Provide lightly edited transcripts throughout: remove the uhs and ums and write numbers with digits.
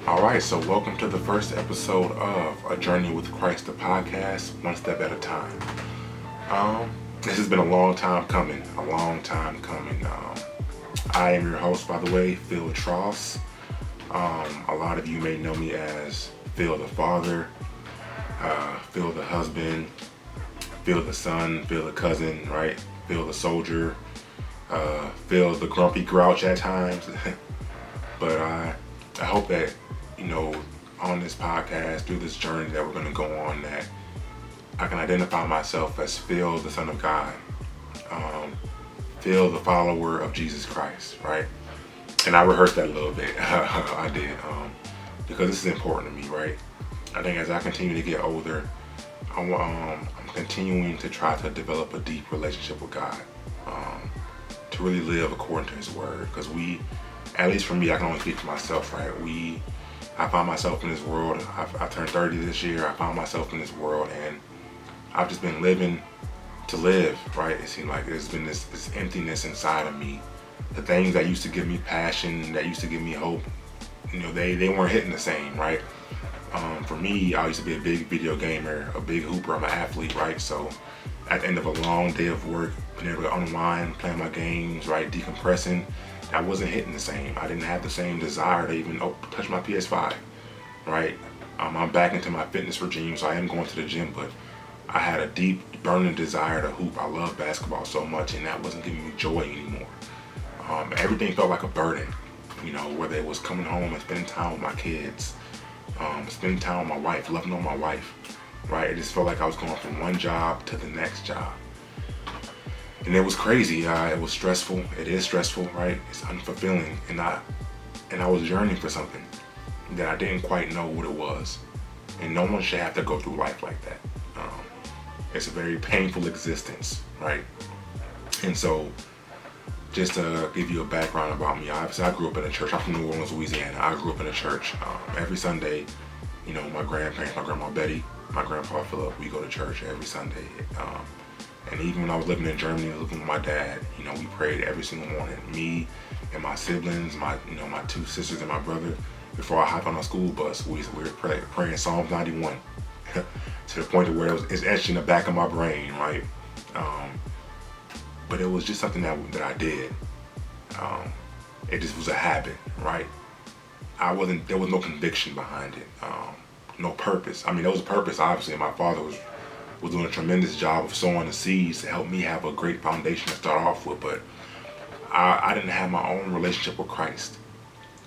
All right, so welcome to the first episode of A Journey with Christ, the podcast, one step at a time. This has been a long time coming, I am your host, by the way, Phil Tross. A lot of you may know me as Phil the father, Phil the husband, Phil the son, Phil the cousin, right? Phil the soldier, Phil the grumpy grouch at times. But I hope that, on this podcast, through this journey that we're going to go on, that I can identify myself as Phil, the Son of God, Phil, the follower of Jesus Christ, right? And I rehearsed that a little bit. I did, because this is important to me, right? I think as I continue to get older, I'm continuing to try to develop a deep relationship with God, to really live according to His Word. Because at least for me, I can only speak for myself, right? I found myself in this world. I turned 30 this year. I found myself in this world, and I've just been living to live, right? It seemed like there's been this emptiness inside of me. The things that used to give me passion, that used to give me hope, they weren't hitting the same, right? For me, I used to be a big video gamer, a big hooper. I'm an athlete, right? So at the end of a long day of work, being able to unwind, playing my games, right, decompressing, I wasn't hitting the same. I didn't have the same desire to even touch my PS5, right? I'm back into my fitness regime, so I am going to the gym, but I had a deep, burning desire to hoop. I love basketball so much, and that wasn't giving me joy anymore. Everything felt like a burden, whether it was coming home and spending time with my kids, spending time with my wife, loving on my wife, right? It just felt like I was going from one job to the next job. And it was crazy. It was stressful. It is stressful, right? It's unfulfilling. And I was yearning for something that I didn't quite know what it was. And no one should have to go through life like that. It's a very painful existence, right? And so, just to give you a background about me, obviously I grew up in a church. I'm from New Orleans, Louisiana. I grew up in a church. Every Sunday, my grandparents, my grandma Betty, my grandpa Philip, we go to church every Sunday. And even when I was living in Germany, living with my dad, we prayed every single morning. Me and my siblings, my two sisters and my brother, before I hopped on a school bus, we were praying Psalms 91 to the point where it's etched in the back of my brain, right? But it was just something that I did. It just was a habit, right? There was no conviction behind it, no purpose. I mean, there was a purpose, obviously, and my father was doing a tremendous job of sowing the seeds to help me have a great foundation to start off with, but I didn't have my own relationship with Christ.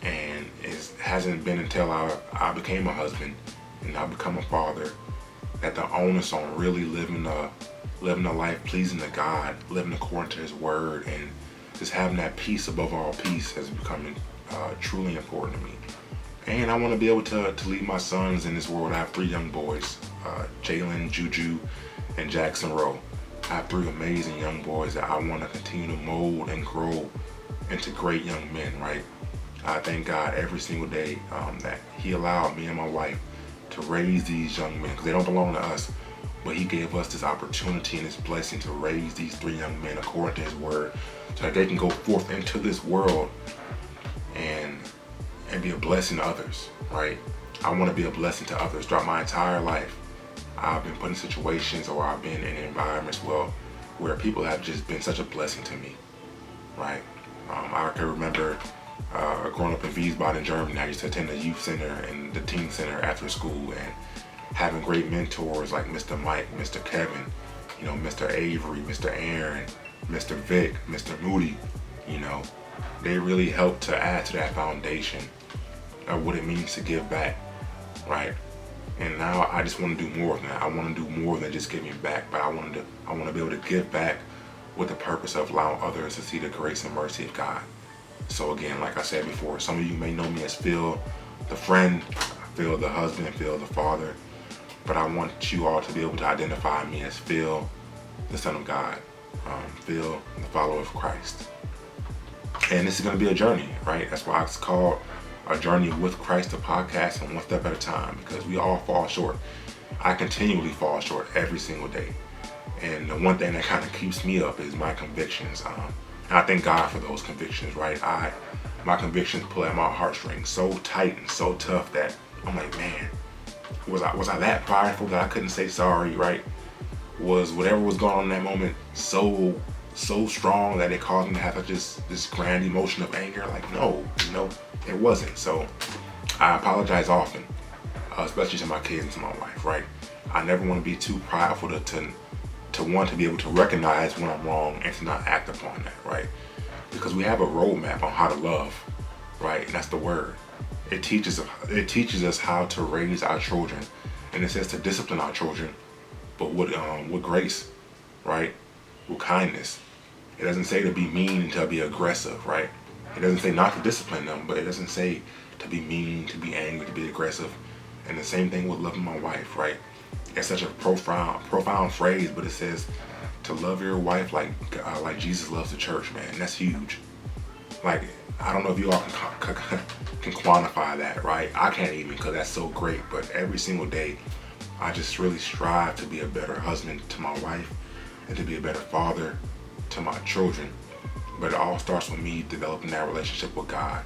And it hasn't been until I became a husband and I become a father that the onus on really living a life pleasing to God, living according to His Word, and just having that peace above all peace has become truly important to me. And I want to be able to lead my sons in this world. I have 3 young boys, Jalen, Juju, and Jackson Rowe. I have 3 amazing young boys that I want to continue to mold and grow into great young men, right? I thank God every single day that He allowed me and my wife to raise these young men, because they don't belong to us, but He gave us this opportunity and this blessing to raise these 3 young men according to His Word, so that they can go forth into this world and be a blessing to others, right? I want to be a blessing to others. Throughout my entire life, I've been put in situations, or I've been in environments where people have just been such a blessing to me, right? I can remember growing up in Wiesbaden in Germany. I used to attend the youth center and the teen center after school, and having great mentors like Mr. Mike, Mr. Kevin, Mr. Avery, Mr. Aaron, Mr. Vic, Mr. Moody, they really helped to add to that foundation of what it means to give back, right? And now I just want to do more than that. I want to do more than just giving back, but I want to be able to give back with the purpose of allowing others to see the grace and mercy of God. So again, like I said before, some of you may know me as Phil, the friend, Phil, the husband, Phil, the father, but I want you all to be able to identify me as Phil, the Son of God, Phil, the follower of Christ. And this is going to be a journey, right? That's why it's called A Journey with Christ, the podcast, and one step at a time, because we all fall short. I continually fall short every single day. And the one thing that kind of keeps me up is my convictions. And I thank God for those convictions, right? my convictions pull at my heartstrings so tight and so tough that I'm like, man, was I that prideful that I couldn't say sorry, right? Was whatever was going on in that moment so strong that it caused me to have like this grand emotion of anger? Like, no, it wasn't. So I apologize often, especially to my kids and to my wife, right? I never want to be too prideful to want to be able to recognize when I'm wrong and to not act upon that, right? Because we have a roadmap on how to love, right? And that's the word. It teaches us how to raise our children, and it says to discipline our children, but with grace, right? With kindness. It doesn't say to be mean and to be aggressive, right? It doesn't say not to discipline them, but it doesn't say to be mean, to be angry, to be aggressive. And the same thing with loving my wife, right? It's such a profound phrase, but it says to love your wife like Jesus loves the church, man. And that's huge. Like, I don't know if you all can quantify that, right? I can't even, because that's so great. But every single day, I just really strive to be a better husband to my wife and to be a better father to my children. But it all starts with me developing that relationship with God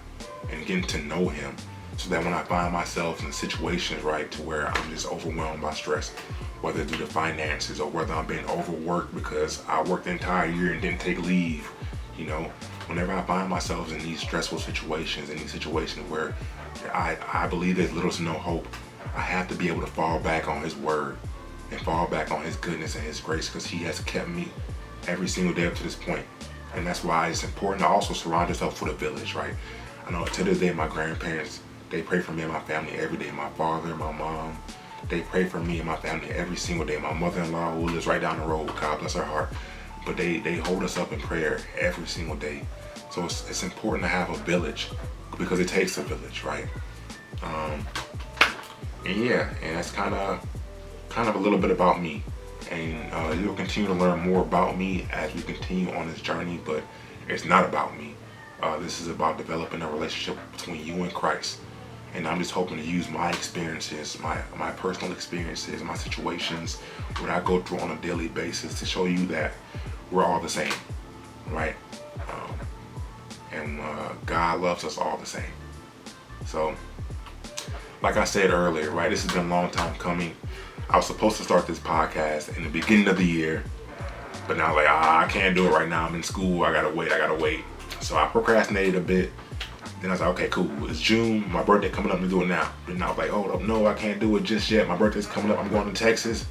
and getting to know Him, so that when I find myself in situations, right, to where I'm just overwhelmed by stress, whether due to finances or whether I'm being overworked because I worked the entire year and didn't take leave, whenever I find myself in these stressful situations, in these situations where I believe there's little to no hope, I have to be able to fall back on His word and fall back on His goodness and His grace, because He has kept me every single day up to this point. And that's why it's important to also surround yourself with a village, right? I know to this day my grandparents, they pray for me and my family every day. My father, my mom, they pray for me and my family every single day. My mother-in-law, who lives right down the road, God bless her heart, but they hold us up in prayer every single day. So it's important to have a village, because it takes a village, right? And that's kind of a little bit about me. And you'll continue to learn more about me as we continue on this journey, but it's not about me. This is about developing a relationship between you and Christ. And I'm just hoping to use my experiences, my personal experiences, my situations, what I go through on a daily basis, to show you that we're all the same, right? And God loves us all the same. So, like I said earlier, right, this has been a long time coming. I was supposed to start this podcast in the beginning of the year, but now I can't do it right now. I'm in school. I gotta wait. So I procrastinated a bit. Then I was like, okay, cool. It's June. My birthday coming up. Let me do it now. Then I was like, oh no, I can't do it just yet. My birthday's coming up. I'm going to Texas.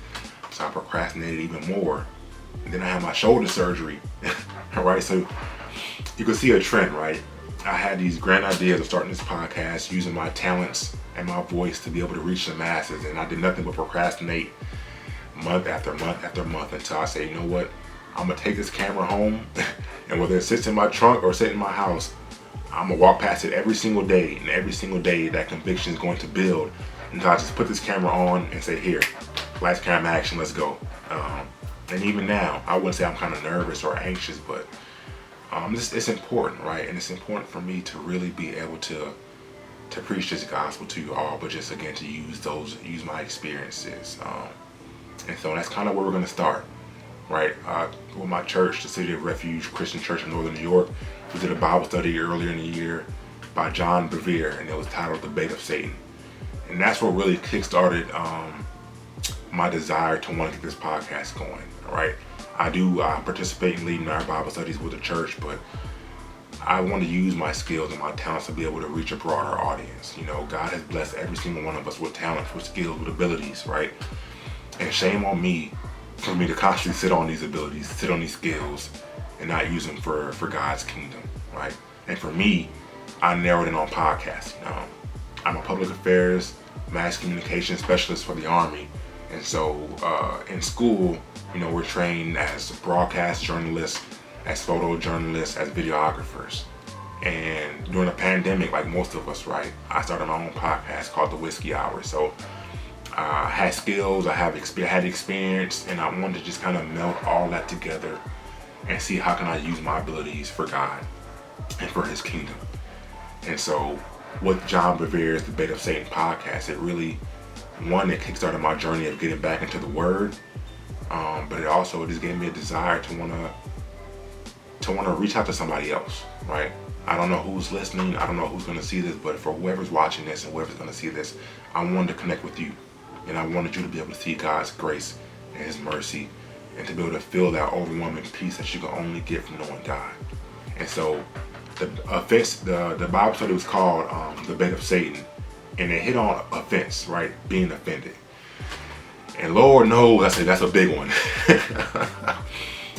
So I procrastinated even more. And then I had my shoulder surgery. Right? So you can see a trend, right? I had these grand ideas of starting this podcast, using my talents and my voice to be able to reach the masses, and I did nothing but procrastinate month after month after month, until I say, you know what, I'm gonna take this camera home, and whether it sits in my trunk or sit in my house, I'm gonna walk past it every single day, and every single day that conviction is going to build until I just put this camera on and say, here, lights, camera, action, let's go. And even now, I wouldn't say I'm kind of nervous or anxious, but it's important, right? And it's important for me to really be able to preach this gospel to you all, but just again to use my experiences. And so that's kind of where we're going to start, right? With my church, the City of Refuge Christian Church in Northern New York, we did a Bible study earlier in the year by John Bevere, and it was titled The Bait of Satan. And that's what really kickstarted my desire to want to get this podcast going, right? I do participate in leading our Bible studies with the church, but I want to use my skills and my talents to be able to reach a broader audience. God has blessed every single one of us with talents, with skills, with abilities, right? And shame on me for me to constantly sit on these abilities, sit on these skills, and not use them for God's kingdom, right? And for me, I narrowed in on podcasting. I'm a public affairs, mass communication specialist for the Army. And so in school, we're trained as broadcast journalists, as photojournalists, as videographers. And during the pandemic, like most of us, right, I started my own podcast called The Whiskey Hour. So I had skills, I had experience, and I wanted to just kind of melt all that together and see how can I use my abilities for God and for His kingdom. And so with John Bevere's The Bait of Satan podcast, it really, it kickstarted my journey of getting back into the Word, but it also just gave me a desire to want to reach out to somebody else, right? I don't know who's listening. I don't know who's going to see this, but for whoever's watching this and whoever's going to see this, I wanted to connect with you. And I wanted you to be able to see God's grace and His mercy, and to be able to feel that overwhelming peace that you can only get from knowing God. And so the offense, the Bible study was called The Bait of Satan. And it hit on offense, right? Being offended. And Lord knows, I said, that's a big one.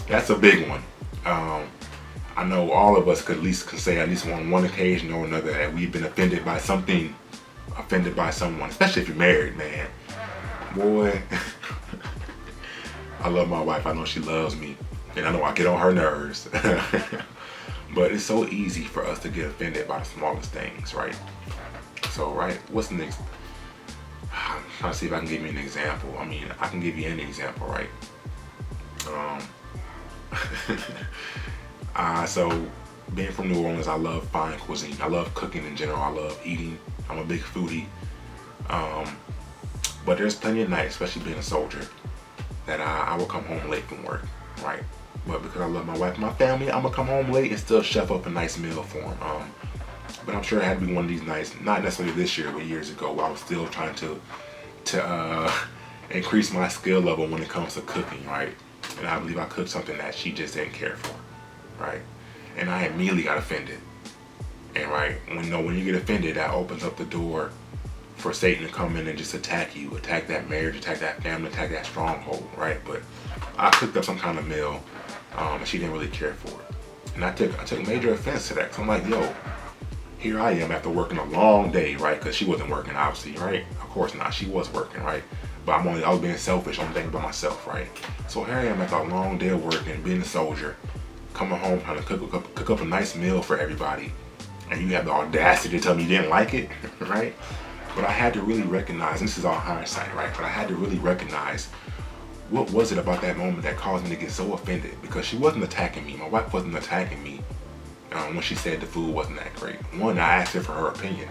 That's a big one. I know all of us could say at least on one occasion or another that we've been offended by something, offended by someone, especially if you're married, man. Boy, I love my wife. I know she loves me. And I know I get on her nerves. But it's so easy for us to get offended by the smallest things, right? So, right, what's the next? I'm trying to see if I can give you an example. I mean, I can give you any example, right? So being from New Orleans, I love fine cuisine. I love cooking in general. I love eating. I'm a big foodie. But there's plenty of nights, especially being a soldier, that I will come home late from work, right? But because I love my wife and my family, I'm gonna come home late and still chef up a nice meal for them. But I'm sure it had to be one of these nights, not necessarily this year, but years ago, where I was still trying to increase my skill level when it comes to cooking, right? And I believe I cooked something that she just didn't care for, right? And I immediately got offended. And right, when you get offended, that opens up the door for Satan to come in and just attack you, attack that marriage, attack that family, attack that stronghold, right? But I cooked up some kind of meal, and she didn't really care for it. And I took major offense to that, because I'm like, yo, here I am after working a long day, right? Because she wasn't working, obviously, right? Of course not, she was working, right? But I was being selfish, I'm thinking about myself, right? So here I am after a long day of working, being a soldier, coming home trying to cook up a nice meal for everybody, and you have the audacity to tell me you didn't like it, right? But I had to really recognize, and this is all hindsight, right? But I had to really recognize what was it about that moment that caused me to get so offended, because she wasn't attacking me. My wife wasn't attacking me when she said the food wasn't that great. One, I asked her for her opinion.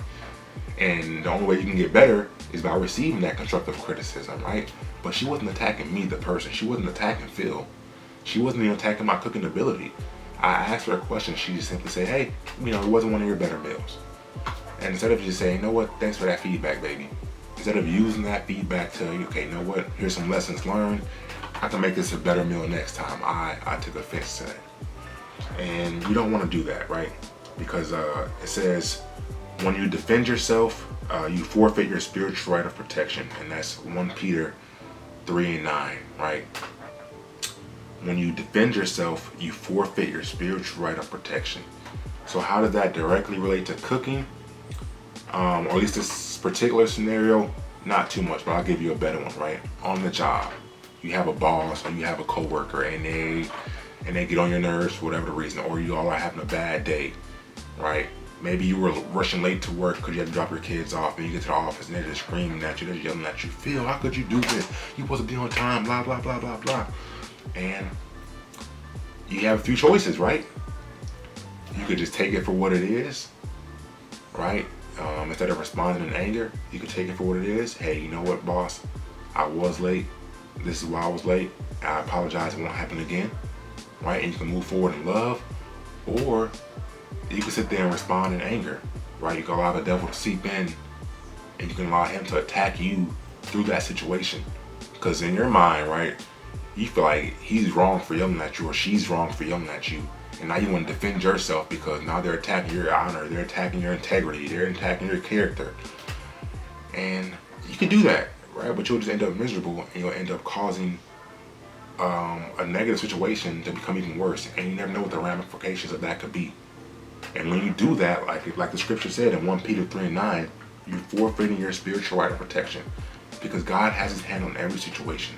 And the only way you can get better is by receiving that constructive criticism, right? But she wasn't attacking me, the person. She wasn't attacking Phil. She wasn't even attacking my cooking ability. I asked her a question. She just simply said, hey, it wasn't one of your better meals. And instead of just saying, you know what, thanks for that feedback, baby. Instead of using that feedback to, okay, you know what, here's some lessons learned. I can make this a better meal next time. I took offense to that. And you don't want to do that, right? Because it says, when you defend yourself, you forfeit your spiritual right of protection. And that's 1 Peter 3:9, right? When you defend yourself, you forfeit your spiritual right of protection. So how does that directly relate to cooking? Or at least this particular scenario, not too much, but I'll give you a better one, right? On the job, you have a boss or you have a coworker, and they get on your nerves for whatever the reason, or you all are having a bad day, right? Maybe you were rushing late to work because you had to drop your kids off, and you get to the office and they're just screaming at you, they're yelling at you, Phil, how could you do this? You're supposed to be on time, blah, blah, blah, blah, blah. And you have a few choices, right? You could just take it for what it is, right? Instead of responding in anger, you could take it for what it is. Hey, you know what, boss? I was late. This is why I was late. I apologize. It won't happen again, right? And you can move forward in love. Or you can sit there and respond in anger, right? You can allow the devil to seep in, and you can allow him to attack you through that situation. Because in your mind, right, you feel like he's wrong for yelling at you, or she's wrong for yelling at you. And now you want to defend yourself because now they're attacking your honor, they're attacking your integrity, they're attacking your character. And you can do that, right? But you'll just end up miserable, and you'll end up causing a negative situation to become even worse. And you never know what the ramifications of that could be. And when you do that, like the scripture said in 1 Peter 3:9, you're forfeiting your spiritual right of protection, because God has his hand on every situation,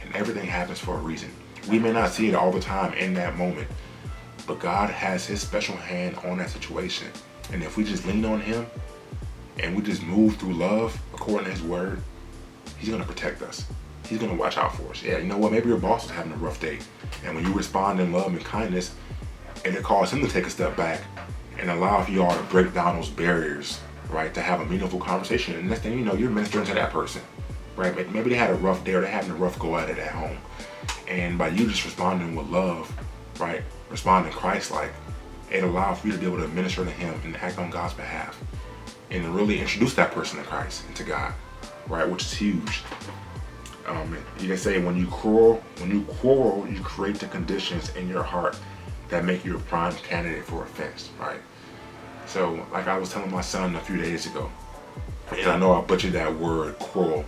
and everything happens for a reason. We may not see it all the time in that moment, but God has his special hand on that situation. And if we just lean on him and we just move through love according to his word, he's going to protect us. He's going to watch out for us. Yeah, you know what? Maybe your boss is having a rough day, and when you respond in love and kindness, it'll cause him to take a step back and allow for you all to break down those barriers, right? To have a meaningful conversation. And next thing you know, you're ministering to that person, right? Maybe they had a rough day, or they're having a rough go at it at home. And by you just responding with love, right? Responding Christ-like, it allowed for you to be able to minister to him and act on God's behalf and really introduce that person to Christ and to God, right? Which is huge. You can say when you quarrel, you create the conditions in your heart that make you a prime candidate for offense, right? So, like I was telling my son a few days ago, and I know I butchered that word, quarrel,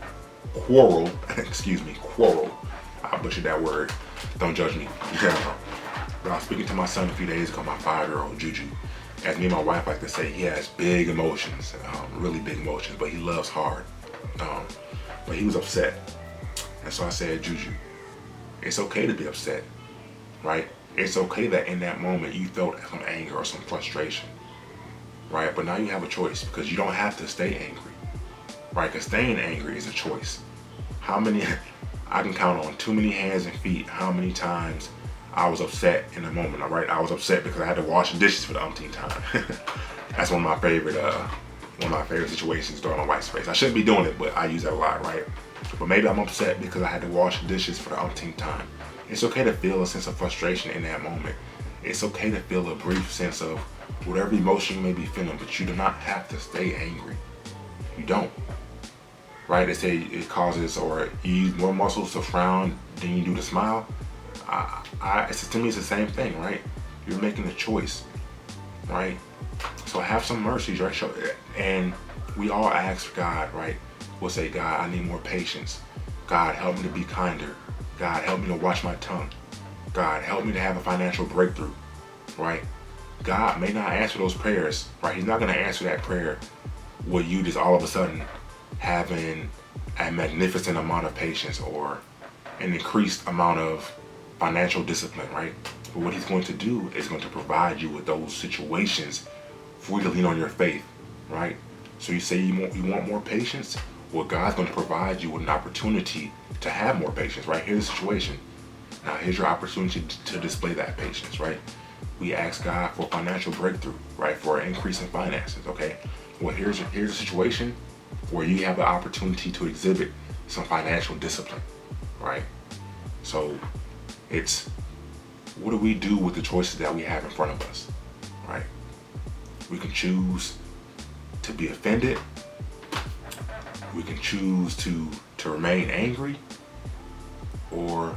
excuse me, quarrel. I butchered that word. Don't judge me. Yeah. But I was speaking to my son a few days ago, my 5-year-old Juju. As me and my wife like to say, he has big emotions, really big emotions, but he loves hard. But he was upset. And so I said, Juju, it's okay to be upset, right? It's okay that in that moment you felt some anger or some frustration, right? But now you have a choice because you don't have to stay angry, right? Because staying angry is a choice. I can count on too many hands and feet how many times I was upset in a moment, all right? I was upset because I had to wash the dishes for the umpteenth time. That's one of my favorite situations during a white space. I shouldn't be doing it, but I use that a lot, right? But maybe I'm upset because I had to wash the dishes for the umpteenth time. It's okay to feel a sense of frustration in that moment. It's okay to feel a brief sense of whatever emotion you may be feeling, but you do not have to stay angry. You don't. Right? They say it causes, or you use more muscles to frown than you do to smile. To me, it's the same thing, right? You're making a choice, right? So have some mercy, right? And we all ask God, right? We'll say, God, I need more patience. God, help me to be kinder. God, help me to watch my tongue. God, help me to have a financial breakthrough, right? God may not answer those prayers, right? He's not going to answer that prayer with you just all of a sudden having a magnificent amount of patience or an increased amount of financial discipline, right? But what he's going to do is going to provide you with those situations for you to lean on your faith, right? So you say you want more patience? Well, God's going to provide you with an opportunity to have more patience, right? Here's the situation. Now, here's your opportunity to display that patience, right? We ask God for financial breakthrough, right? For an increase in finances, okay? Well, here's a situation where you have the opportunity to exhibit some financial discipline, right? So it's, what do we do with the choices that we have in front of us, right? We can choose to be offended. We can choose to remain angry, or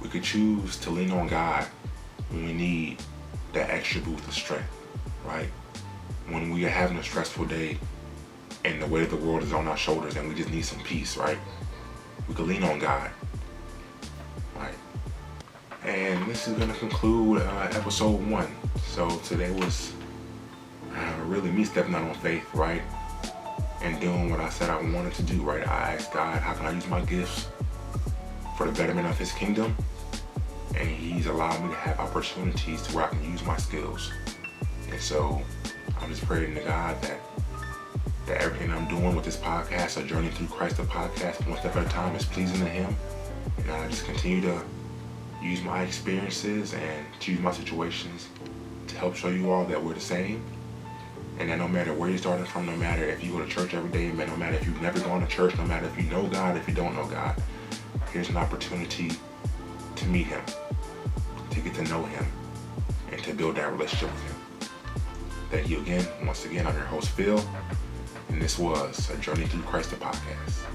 we could choose to lean on God when we need that extra boost of strength, right? When we are having a stressful day and the weight of the world is on our shoulders and we just need some peace, right? We could lean on God, right? And this is going to conclude episode 1. So today was really me stepping out on faith, right? And doing what I said I wanted to do, right? I asked God, how can I use my gifts for the betterment of his kingdom? And he's allowed me to have opportunities to where I can use my skills. And so I'm just praying to God that everything I'm doing with this podcast, A Journey Through Christ, the podcast, one step at a time, is pleasing to him. And I just continue to use my experiences and to use my situations to help show you all that we're the same. And that no matter where you're starting from, no matter if you go to church every day, no matter if you've never gone to church, no matter if you know God, if you don't know God, here's an opportunity to meet him, to get to know him, and to build that relationship with him. Thank you again. Once again, I'm your host, Phil, and this was A Journey Through Christ, the podcast.